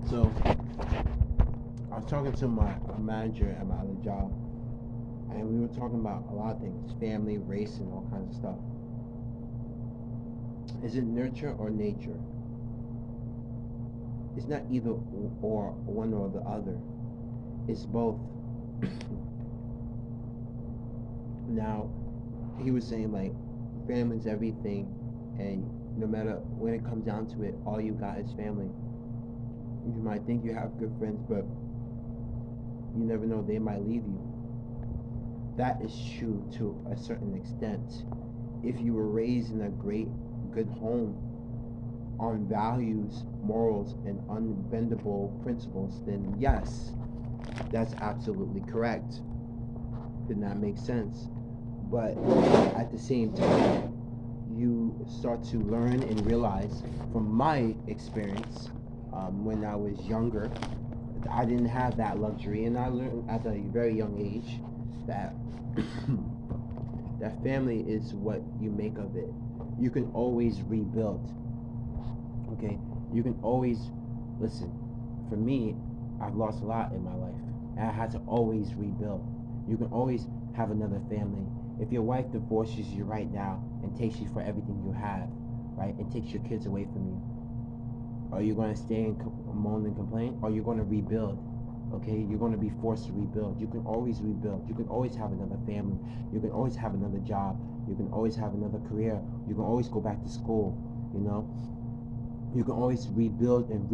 So I was talking to my manager at my other job, and we were talking about a lot of things, family, race, and all kinds of stuff. Is it nurture or nature? It's not either or one or the other. It's both. Now, he was saying like family's everything, and no matter when it comes down to it, all you got is family. You might think you have good friends, but you never know, they might leave you. That is true to a certain extent. If you were raised in a great, good home on values, morals, and unbendable principles, then yes, that's absolutely correct. Then that makes sense. But at the same time, you start to learn and realize from my experience, when I was younger, I didn't have that luxury, and I learned at a very young age that that family is what you make of it. You can always rebuild. Okay, you can always listen. For me, I've lost a lot in my life, and I had to always rebuild. You can always have another family. If your wife divorces you right now and takes you for everything you have, right, and takes your kids away from you, are you going to stay and moan and complain, or are you going to rebuild? Okay, you're going to be forced to rebuild. You can always rebuild. You can always have another family. You can always have another job. You can always have another career. You can always go back to school. You know, you can always rebuild and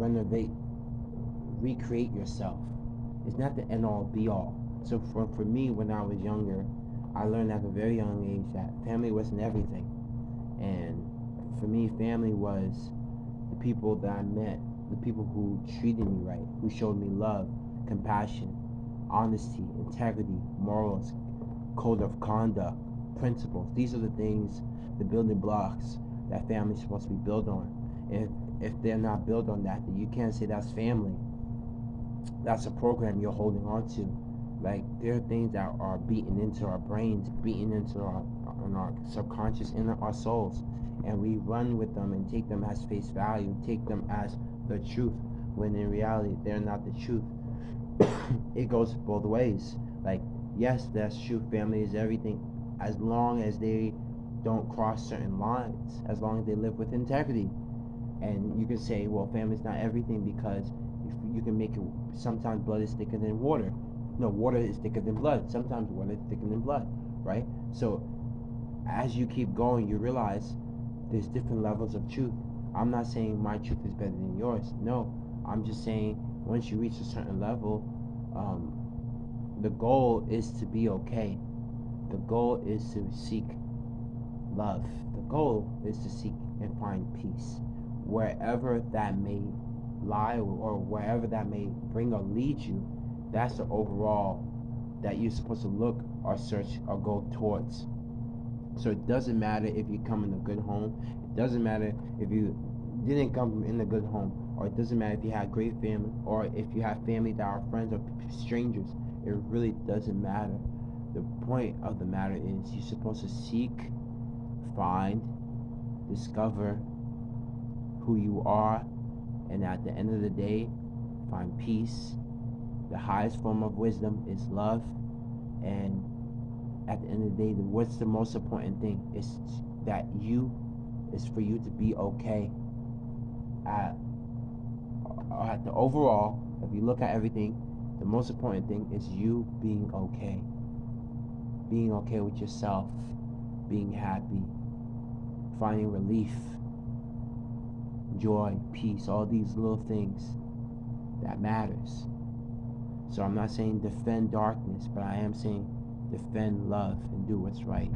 renovate, recreate yourself. It's not the end all be all. So for me, when I was younger, I learned at a very young age that family wasn't everything. And for me, family was the people that I met, the people who treated me right, who showed me love, compassion, honesty, integrity, morals, code of conduct, principles. These are the things, the building blocks that family is supposed to be built on. If they're not built on that, then you can't say that's family. That's a program you're holding on to. Like there are things that are beaten into our brains, beaten into our subconscious, in our souls, and we run with them and take them as face value, take them as the truth, when in reality they're not the truth. It goes both ways. Like yes, that's true. Family is everything, as long as they don't cross certain lines, as long as they live with integrity. And you can say, well, family's not everything because you can make it. Sometimes blood is thicker than water. No, water is thicker than blood. Sometimes water is thicker than blood, right? So as you keep going, you realize there's different levels of truth. I'm not saying my truth is better than yours. No, I'm just saying once you reach a certain level, um, the goal is to be okay. The goal is to seek love. The goal is to seek and find peace. Wherever that may lie, or wherever that may bring or lead you, that's the overall that you're supposed to look or search or go towards. So it doesn't matter if you come in a good home. It doesn't matter if you didn't come in a good home, or it doesn't matter if you had great family, or if you have family that are friends or strangers. It really doesn't matter. The point of the matter is you're supposed to seek, find, discover who you are, and at the end of the day, find peace. The highest form of wisdom is love, and at the end of the day, what's the most important thing is that you is for you to be okay. At at the overall, if you look at everything, the most important thing is you being okay with yourself, being happy, finding relief, joy, peace, all these little things that matters. So I'm not saying defend darkness, but I am saying defend love and do what's right.